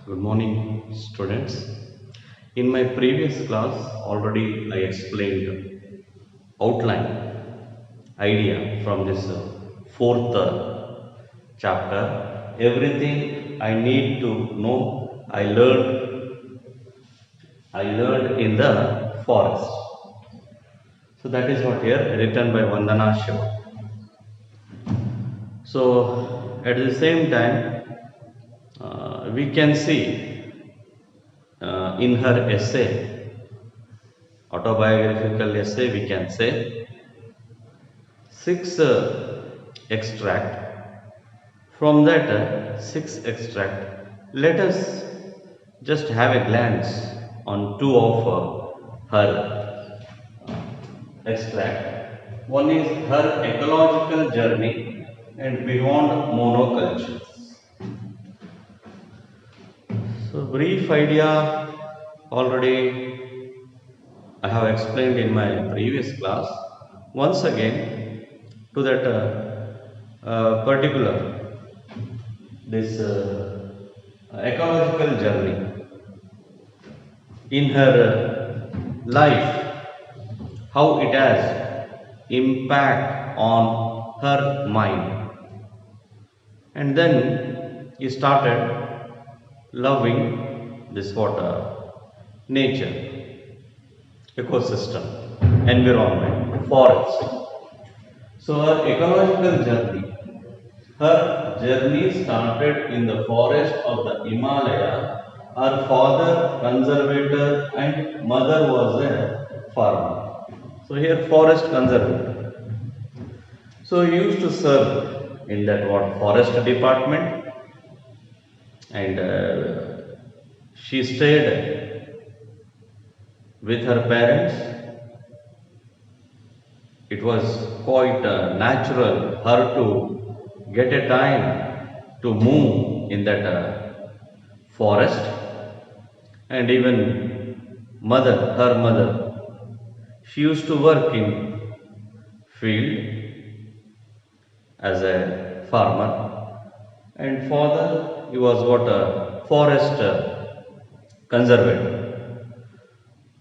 Good morning, students. In my previous class, already I explained outline idea from this fourth chapter. Everything I need to know, I learned in the forest. So that is what here written by Vandana Shiva. So at the same time, we can see in her essay, autobiographical essay, we can say six extract. From that six extract, let us just have a glance on two of her extract. One is her ecological journey and beyond monoculture. So brief idea already I have explained in my previous class. Once again to that particular this ecological journey in her life, how it has impact on her mind, and then he started loving this water, nature, ecosystem, environment, forest. So her ecological journey, her journey started in the forest of the Himalaya. Her father conservator and mother was a farmer. So here forest conservator. So he used to serve in that what forest department, and she stayed with her parents. It was quite natural her to get a time to move in that forest, and even her mother, she used to work in field as a farmer, and father, he was what a forest conservator.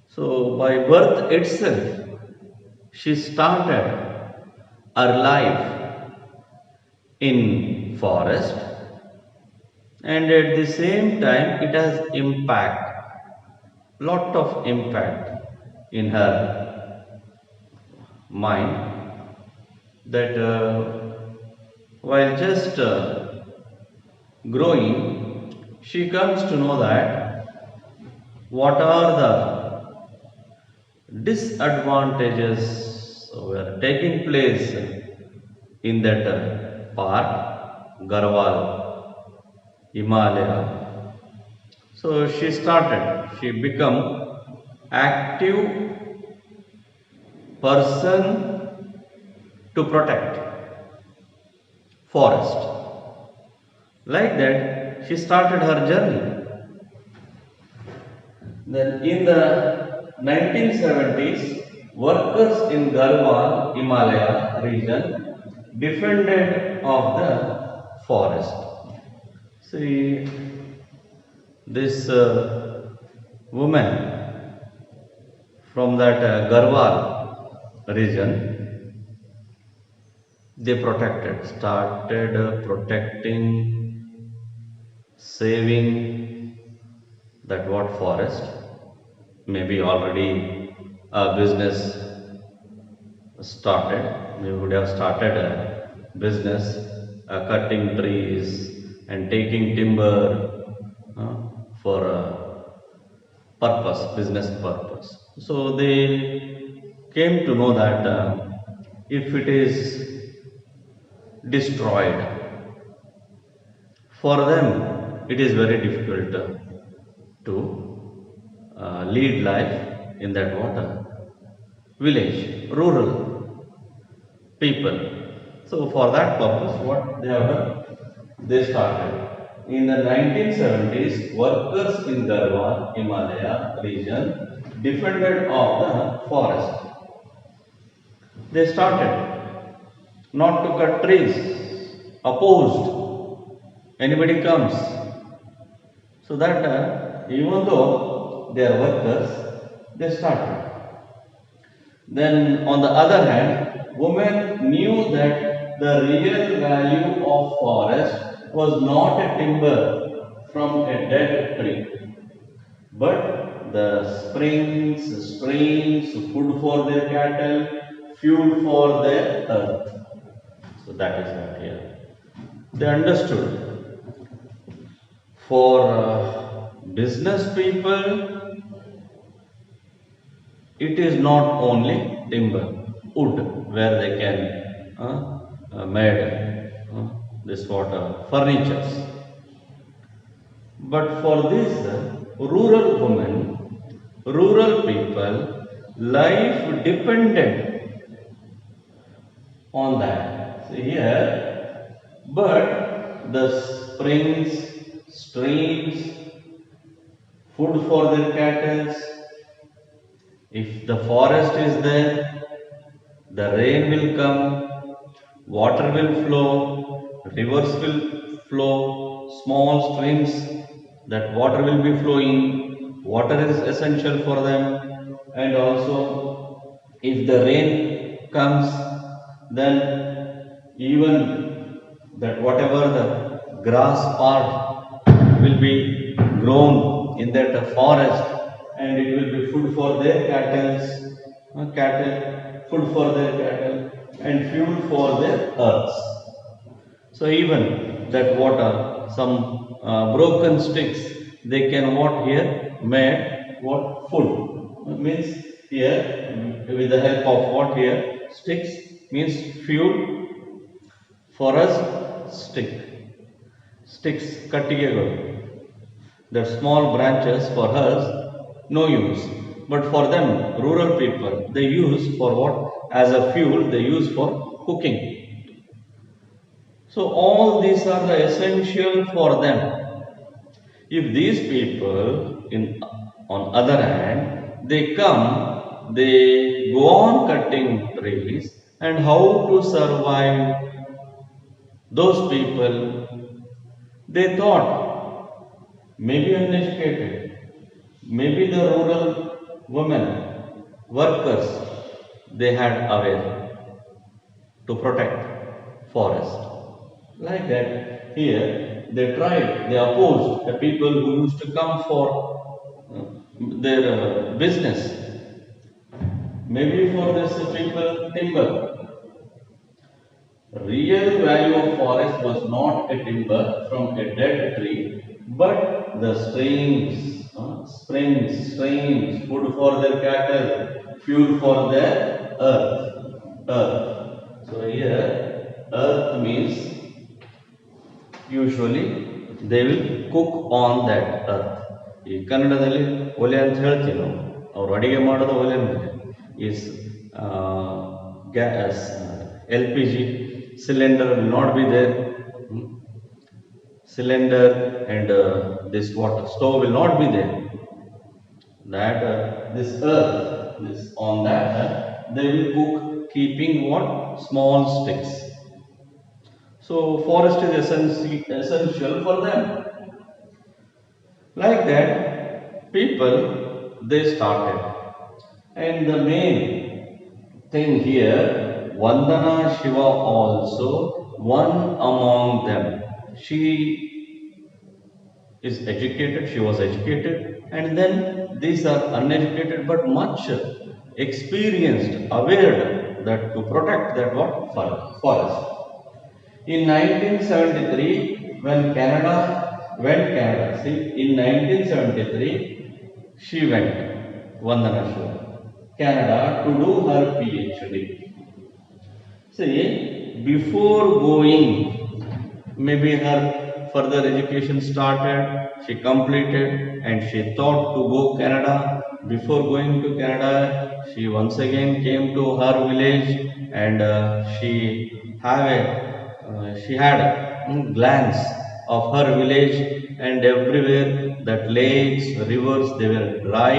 So by birth itself, she started her life in forest, and at the same time it has lot of impact in her mind, that while just growing, she comes to know that what are the disadvantages were taking place in that park, Garhwal, Himalaya. So she become active person to protect forest. Like that, she started her journey. Then in the 1970s, workers in Garhwal, Himalaya region defended of the forest. See, this woman from that Garhwal region, they started protecting, saving that what forest. Maybe already a business started. We would have started a business, cutting trees and taking timber for business purpose. So they came to know that if it is destroyed, for them it is very difficult to lead life in that water village, rural people. So for that purpose, what they have done, they started. In the 1970s, workers in Garhwal, Himalaya region defended of the forest. They started not to cut trees, opposed. Anybody comes, So that even though they are workers, they started. Then on the other hand, women knew that the real value of forest was not a timber from a dead tree, but the springs, streams, food for their cattle, fuel for their earth. So that is what here. They understood. For business people, it is not only timber, wood, where they can made this furnitures. But for these rural women, rural people, life depended on that. See here, but the springs, streams, food for their cattle, if the forest is there, the rain will come, water will flow, rivers will flow, small streams, that water will be flowing, water is essential for them, and also if the rain comes, then even that whatever the grass part will be grown in that forest, and it will be food for their food for their cattle, and fuel for their earths. So even that water, some broken sticks, they can what here made what food means here with the help of what here sticks means fuel for us sticks kattigegalu, the small branches for us no use, but for them rural people they use for what as a fuel, they use for cooking. So all these are the essential for them. If these people on other hand they come, they go on cutting trees, and how to survive? Those people, they thought maybe uneducated, maybe the rural women, workers, they had aware to protect forest. Like that, here they tried, they opposed the people who used to come for their business. Maybe for this people timber. Real value of forest was not a timber from a dead tree, but the springs, streams, food for their cattle, fuel for their earth. So here, earth means usually they will cook on that earth. ಈ ಕನ್ನಡದಲ್ಲಿ ಒಲೆ ಅಂತ ಹೇಳ್ತೀವಿ ನಾವು, ಅವ್ರು ಅಡಿಗೆ ಮಾಡೋದು ಒಲೆ ಮೇಲೆ. is gas, LPG cylinder will not be there. Cylinder and this water stove will not be there. That this earth, this on that they will cook, keeping what small sticks. So forest is essential for them. Like that, people they started, and the main thing here, Vandana Shiva also one among them. She is educated, she was educated, and then these are uneducated but much experienced, aware that to protect that what forest. In 1973, when Canada, see, in 1973, she went, Vandana Shiva, Canada to do her PhD. See, before going, maybe her further education started, she completed, and she thought to go Canada. Before going to Canada, she once again came to her village, and she had a glance of her village, and everywhere that lakes, rivers, they were dry.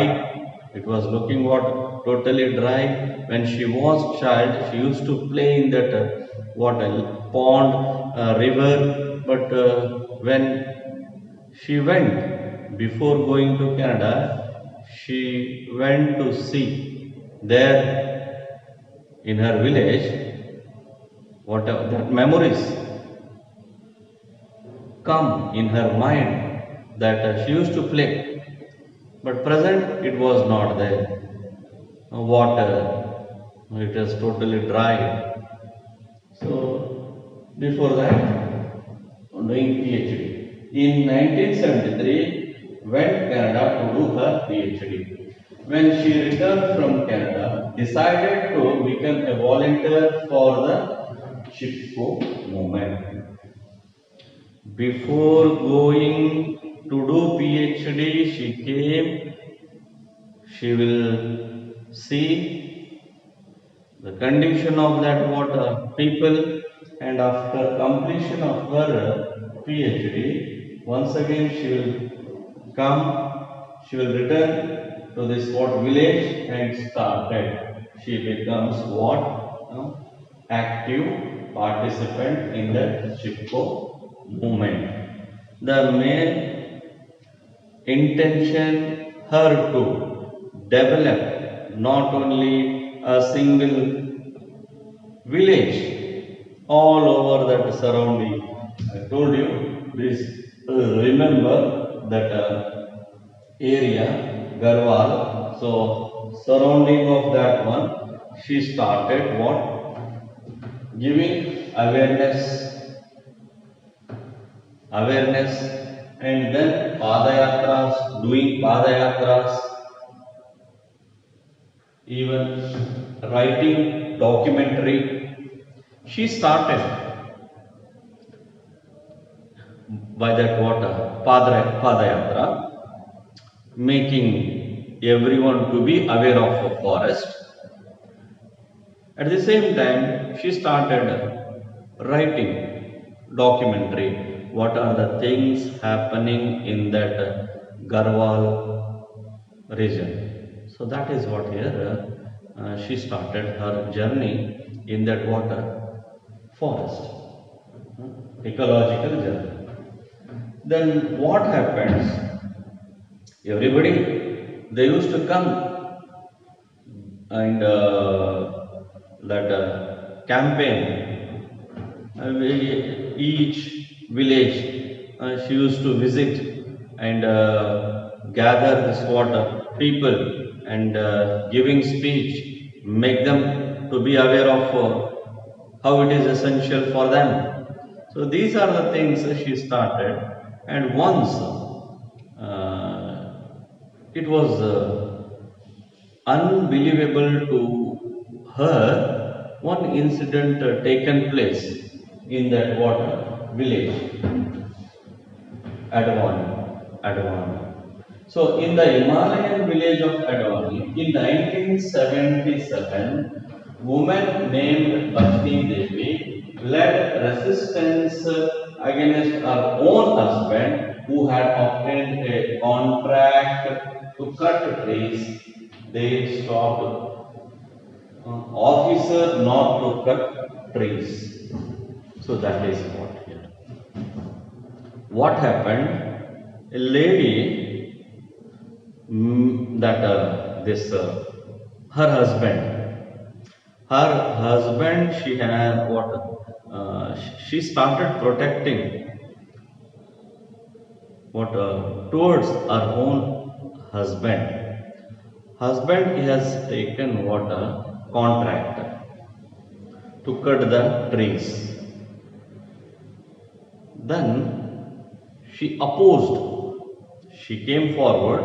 It was looking what totally dry. When she was child, she used to play in that pond, river. But when she went before going to Canada, she went to see there in her village what that memories come in her mind that she used to play, but present it was not there. Water, it is totally dry. So before that, doing PhD. In 1973, went Canada to do her PhD. When she returned from Canada, decided to become a volunteer for the Chipko movement. Before going to do PhD, she will see the condition of that water, people, and after completion of her PhD, once again she will she will return to this what village and started. She becomes what? Active participant in the Chipko movement. The main intention her to develop not only a single village all over that surrounding. I told you, please remember that area, Garhwal. So, surrounding of that one, she started what? Giving awareness, and then Padayatras, doing Padayatras, even writing documentary. She started by that water, Padayatra, making everyone to be aware of a forest. At the same time, she started writing documentary. What are the things happening in that Garhwal region? So that is what here she started her journey in that water forest, ecological journey. Then what happens? Everybody, they used to come and that campaign, each village she used to visit and gather this water people and giving speech, make them to be aware of how it is essential for them. So these are the things she started, and once it was unbelievable to her, one incident taken place in that water village, Advani. So in the Himalayan village of Advani, in 1977, woman named Lakshmi Devi led resistance against her own husband who had obtained a contract to cut trees. They stopped officer not to cut trees. So that is what here. What happened? A lady that her husband, she had what? She started protecting what towards her own husband. Husband has taken what contract to cut the trees. Then she opposed. She came forward,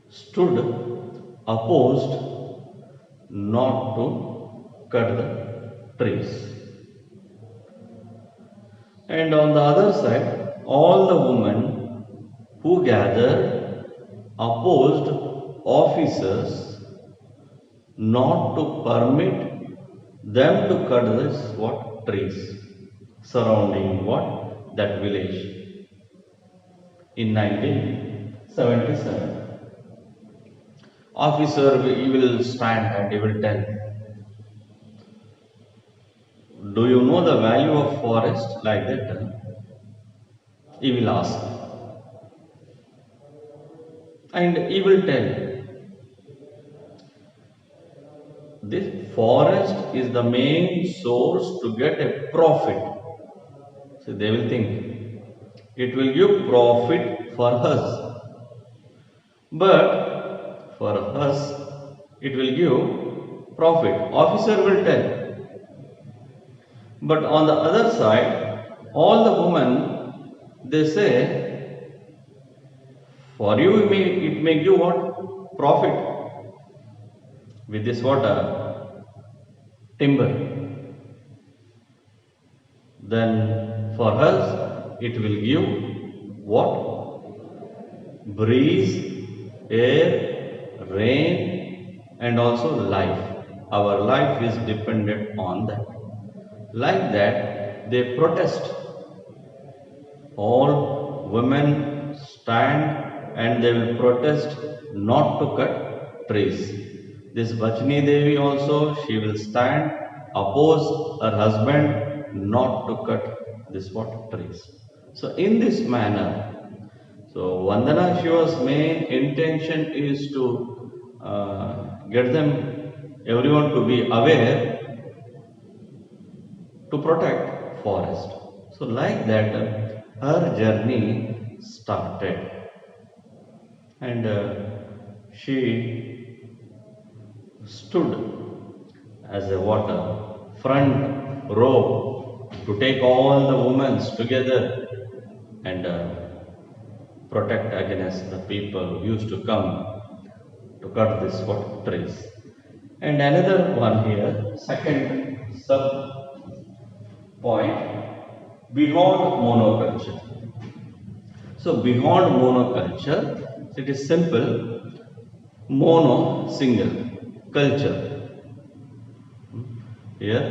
stood, opposed not to cut the trees. And on the other side, all the women who gathered opposed officers not to permit them to cut this what trees surrounding what that village in 1977. Officer, he will stand and he will tell, do you know the value of forest? Like that, he will ask. And he will tell, this forest is the main source to get a profit. So they will think it will give profit for us, but for us it will give profit. Officer will tell. But on the other side, all the women, they say, for you it may give what? Profit with this water, timber. Then for us, it will give what? Breeze, air, rain, and also life. Our life is dependent on that. Like that, they protest. All women stand and they will protest not to cut trees. This Vachni Devi also, she will stand, oppose her husband not to cut this what trees. So in this manner, so Vandana Shiva's main intention is to get them, everyone to be aware to protect forest. So like that, her journey started, and she stood as a water front row to take all the women together and protect against the people who used to come to cut this what trees. And another one here, second sub point, beyond monoculture. So beyond monoculture, it is simple. Mono, single, culture. Here,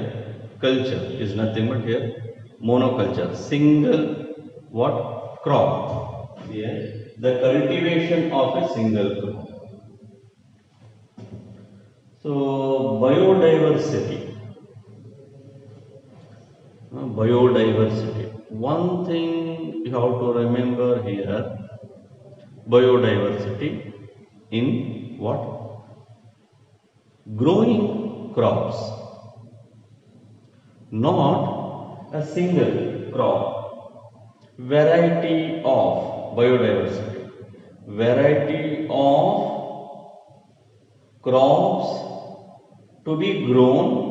culture is nothing but here monoculture, single what? Crop. Here, the cultivation of a single crop. So biodiversity. Biodiversity. One thing you have to remember here, biodiversity in what? Growing crops, not a single crop, variety of biodiversity, variety of crops to be grown,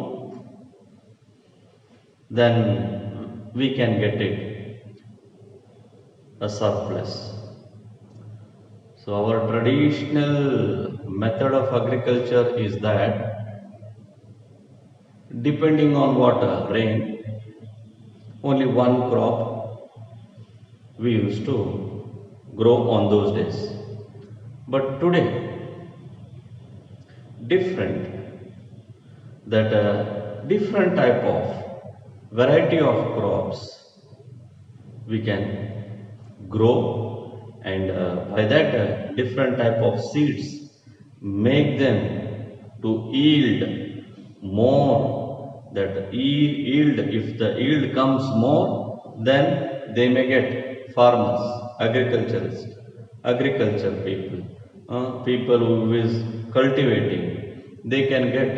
then we can get it a surplus. So our traditional method of agriculture is that depending on water, rain, only one crop we used to grow on those days. But today, different, that different type of variety of crops we can grow, and by that different type of seeds make them to yield more. That yield, if the yield comes more, then they may get farmers, agriculture people, people who is cultivating, they can get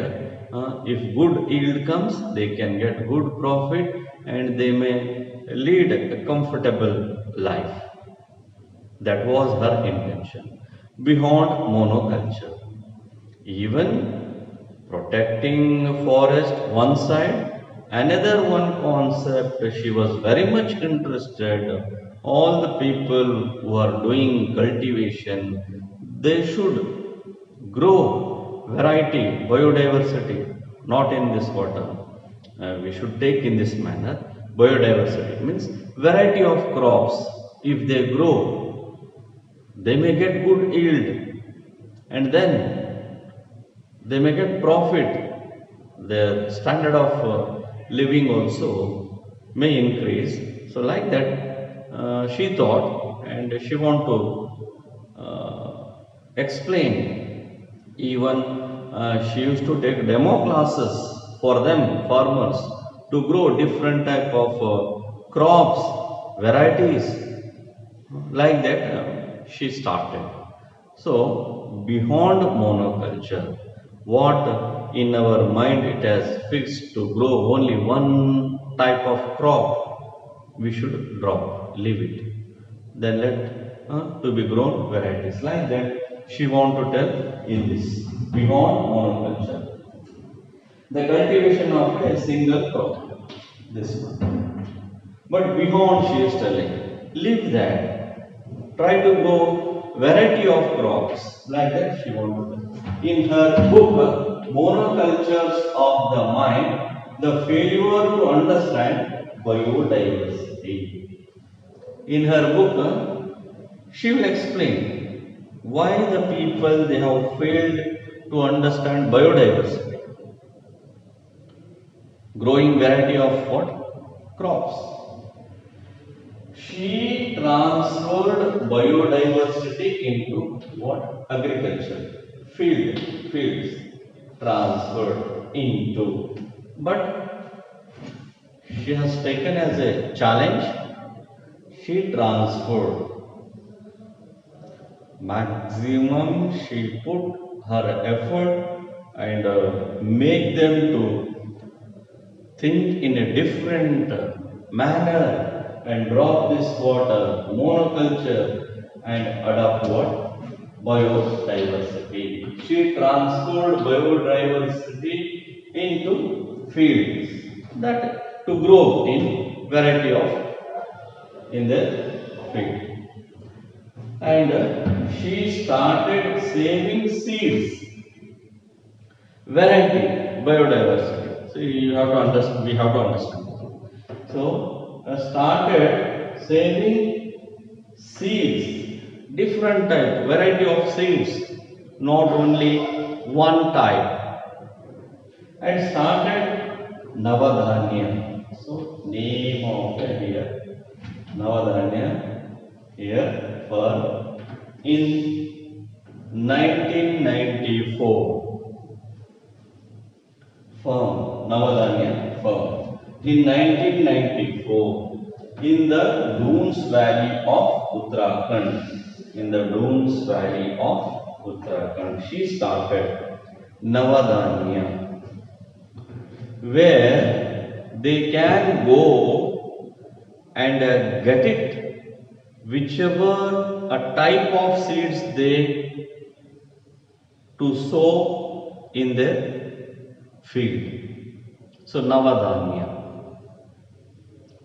if good yield comes, they can get good profit and they may lead a comfortable life. That was her intention. Beyond monoculture, even protecting forest one side, another one concept she was very much interested. All the people who are doing cultivation, they should grow variety, biodiversity, not in this water. We should take in this manner. Biodiversity means variety of crops. If they grow, they may get good yield, and then they may get profit. Their standard of living also may increase. So like that, she thought, and she want to explain. Even she used to take demo classes for them, farmers, to grow different type of crops, varieties. Like that, she started. So, beyond monoculture, what in our mind it has fixed to grow only one type of crop, we should drop, leave it. Then let to be grown varieties. Like that, she want to tell in this beyond monoculture. The cultivation of a single crop, this one. But beyond, she is telling, leave that. Try to grow variety of crops. Like that, she want to tell. In her book, Monocultures of the Mind, the failure to understand biodiversity. In her book, she will explain why the people they have failed to understand biodiversity. Growing variety of what? Crops. She transferred biodiversity into what? Agriculture. Fields. Transferred into. But she has taken as a challenge. She transferred. Maximum she put her effort and make them to think in a different manner and drop this water, monoculture and adopt what? Biodiversity. She transferred biodiversity into fields that to grow in variety of in the field. And she started saving seeds. Variety, biodiversity. So you have to understand. We have to understand. So started saving seeds, different type, variety of seeds, not only one type, and started Navadhanya. So name of the here Navadhanya here for in 1994. Firm, Navadhanya firm. In 1994, in the Doons Valley of Uttarakhand, she started Navadhanya, where they can go and get it, whichever a type of seeds they to sow in their field. So Navadhanya,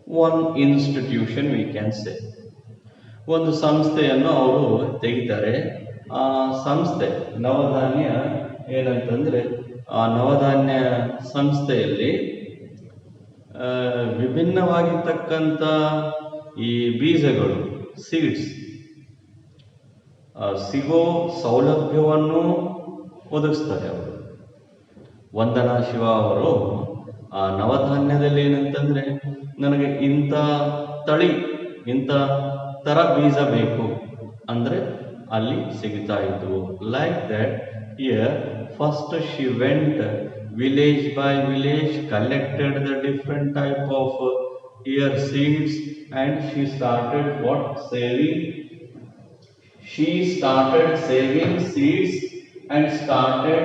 one institution we can say. ಒಂದು ಸಂಸ್ಥೆಯನ್ನು ಅವರು ತೆಗಿತಾರೆ. ಆ ಸಂಸ್ಥೆ ನವಧಾನ್ಯ ಏನಂತಂದ್ರೆ ಆ ನವಧಾನ್ಯ ಸಂಸ್ಥೆಯಲ್ಲಿ ವಿಭಿನ್ನವಾಗಿರ್ತಕ್ಕಂಥ ಈ ಬೀಜಗಳು ಸೀಡ್ಸ್ ಸಿಗೋ ಸೌಲಭ್ಯವನ್ನು ಒದಗಿಸ್ತಾರೆ ಅವರು. ವಂದನಾ ಶಿವ ಅವರು ಆ ನವಧಾನ್ಯದಲ್ಲಿ ಏನಂತಂದ್ರೆ ನನಗೆ ಇಂಥ ತಳಿ ಇಂಥ ತರ ಬೀಜ ಬೇಕು ಅಂದ್ರೆ ಅಲ್ಲಿ ಸಿಗ್ತಾ ಇದ್ವು. Like that here first she went village by village, collected the different type of year seeds and she started what saving. She started saving seeds and started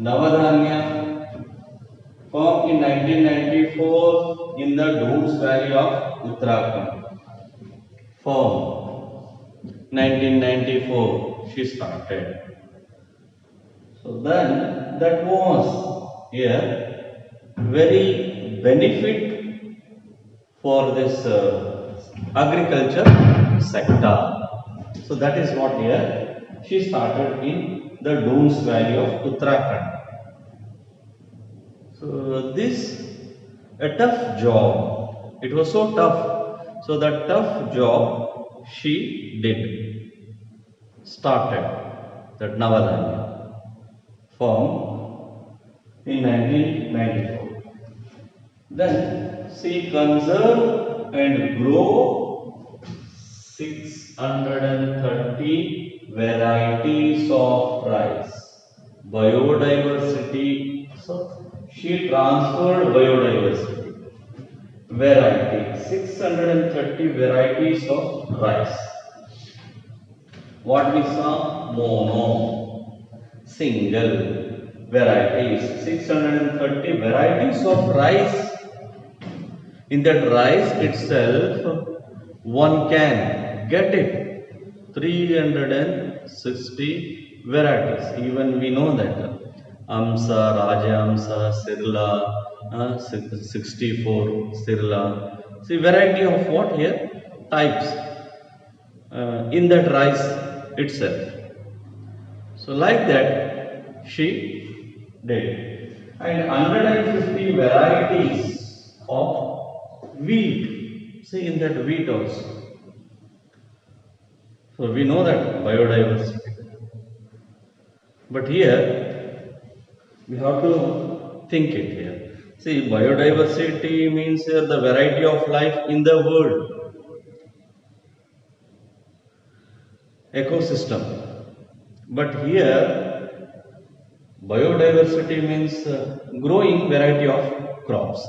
Navadhanya firm in 1994 in the Doons Valley of Uttarakhand. Firm 1994 she started. So then that was here very benefit for this agriculture sector. So that is what here she started in the Doons Valley of Uttarakhand. So this a tough job. It was so tough. So that tough job she did. Started that Navadhanya firm in 1994. Then she conserved and grow 630 varieties of rice. Biodiversity. So she transferred biodiversity. Variety. 630 varieties of rice. What we saw? Mono, single, varieties. 630 varieties of rice. In that rice itself, one can get it. 360 varieties. Even we know that. Amsa, Raja-Amsa, Sirla, 64, Sirla. See, variety of what here? Types in that rice itself. So like that she did. And 150 varieties of wheat. See, in that wheat also. So we know that biodiversity. But here we have to think it here. See, biodiversity means here the variety of life in the world. Ecosystem. But here biodiversity means growing variety of crops.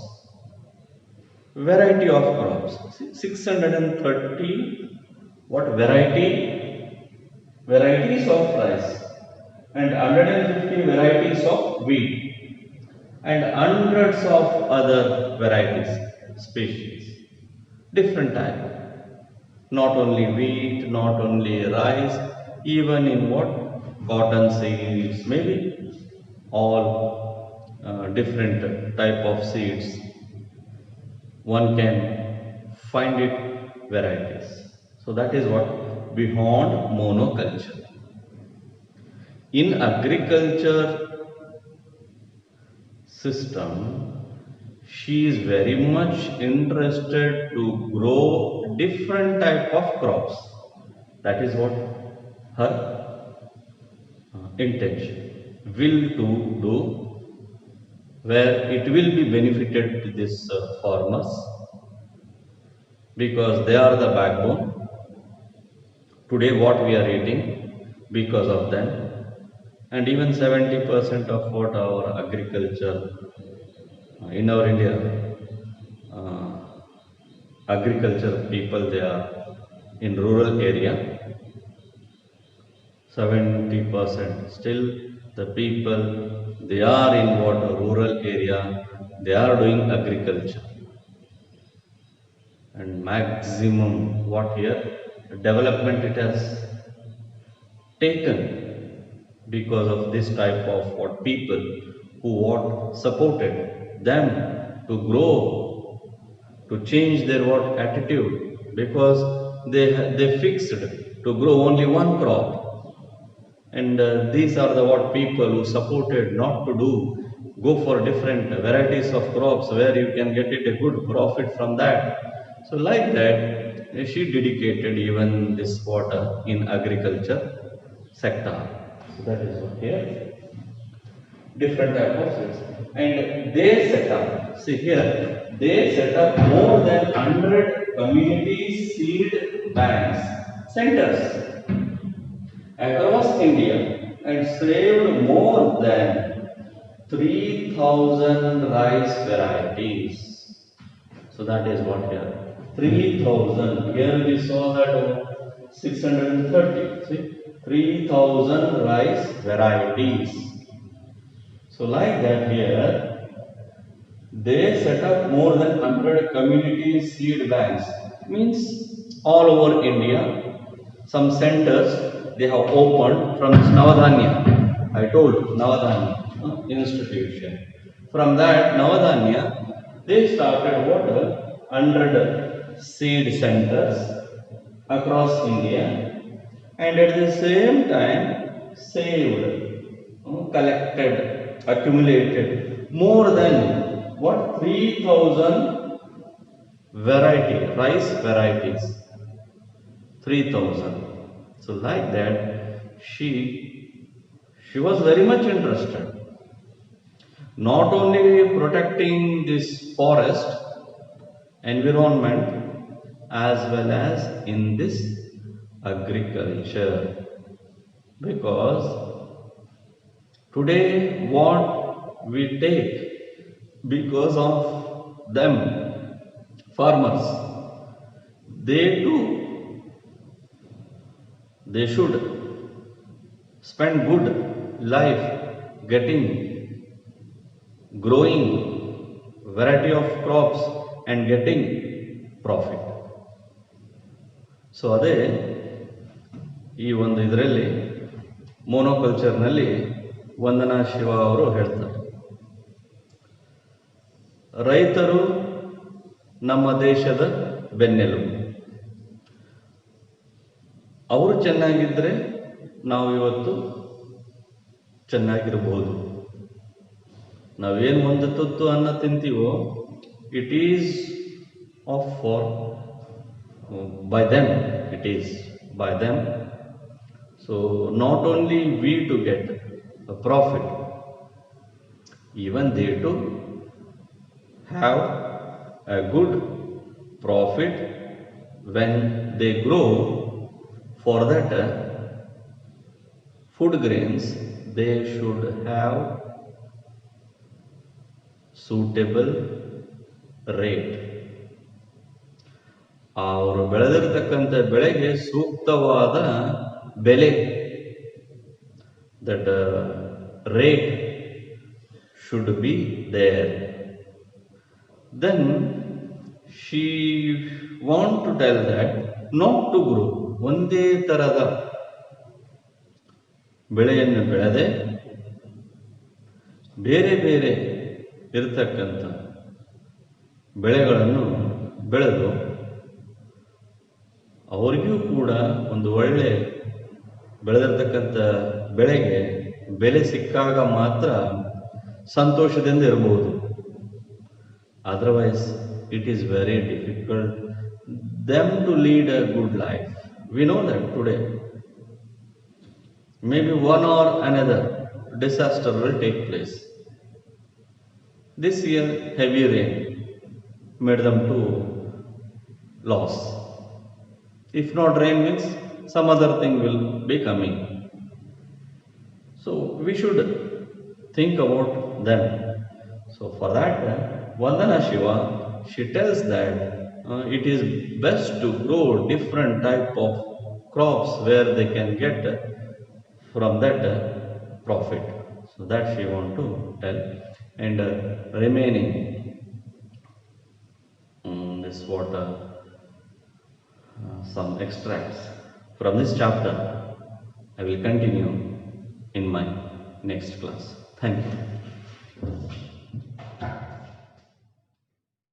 Variety of crops. 630 what varieties of rice, and 150 varieties of wheat, and hundreds of other varieties, species, different type. Not only wheat, not only rice, even in what? Cotton seeds, maybe all different type of seeds. One can find it varieties. So that is what beyond monoculture. In agriculture system, she is very much interested to grow different type of crops. That is what her intention, will to do, where it will be benefited to these farmers, because they are the backbone. Today what we are eating, because of them. And even 70% of what our agriculture in our India, agriculture people, they are in rural area. 70% still the people, they are in what rural area, they are doing agriculture. And maximum what here development it has taken because of this type of what people who what supported them to grow, to change their what attitude, because they fixed to grow only one crop. And these are the what people who supported not to go for different varieties of crops where you can get it a good profit from that. So like that she dedicated even this water in agriculture sector. So that is what here different type of seeds. And they set up, see here, they set up more than 100 community seed banks centers across India and saved more than 3,000 rice varieties. So that is what here 3,000. Here we saw that 630. See, 3,000 rice varieties. So like that here they set up more than 100 community seed banks. Means all over India, some centers they have opened from this Navadhanya. I told Navadhanya institution. From that Navadhanya, they started what 100 seed centers across India, and at the same time saved, collected, accumulated more than what 3,000 rice varieties. 3,000. So like that she was very much interested, not only protecting this forest environment as well as in this agriculture, because today what we take, because of them farmers, they too they should spend good life getting growing variety of crops and getting profit. So ಅದೇ ಈ ಒಂದು ಇದರಲ್ಲಿ ಮೋನೋಕಲ್ಚರ್ನಲ್ಲಿ ವಂದನಾ ಶಿವ ಅವರು ಹೇಳ್ತಾರೆ, ರೈತರು ನಮ್ಮ ದೇಶದ ಬೆನ್ನೆಲುಬು. ಅವರು ಚೆನ್ನಾಗಿದ್ದರೆ ನಾವು ಇವತ್ತು ಚೆನ್ನಾಗಿರಬಹುದು. ನಾವೇನು ಒಂದು ತುತ್ತು ಅನ್ನ ತಿಂತೀವೋ it is of for by them, it is by them. So not only we to get a profit, even they to have a good profit when they grow. For that food grains they should have suitable rate. ಅವರು ಬೆಳೆದಿರ್ತಕ್ಕಂಥ ಬೆಳೆಗೆ ಸೂಕ್ತವಾದ ಬೆಲೆ, that rate should be there. Then she want to tell that not to grow, ಒಂದೇ ತರದ ಬೆಳೆಯನ್ನು ಬೆಳೆದೆ ಬೇರೆ ಬೇರೆ ಇರತಕ್ಕಂಥ ಬೆಳೆಗಳನ್ನು ಬೆಳೆದು ಅವರಿಗೂ ಕೂಡ ಒಂದು ಒಳ್ಳೆ ಬೆಳೆದಿರ್ತಕ್ಕಂಥ ಬೆಳೆಗೆ ಬೆಲೆ ಸಿಕ್ಕಾಗ ಮಾತ್ರ ಸಂತೋಷದಿಂದ ಇರಬಹುದು. Otherwise it is very difficult them to lead a good life. We know that today maybe one or another disaster will take place. This year heavy rain made them to loss. If not rain means some other thing will be coming. So we should think about them. So for that Vandana Shiva, she tells that it is best to grow different type of crops where they can get from that profit. So that she want to tell. And remaining this water, some extracts from this chapter I will continue in my next class. Thank you.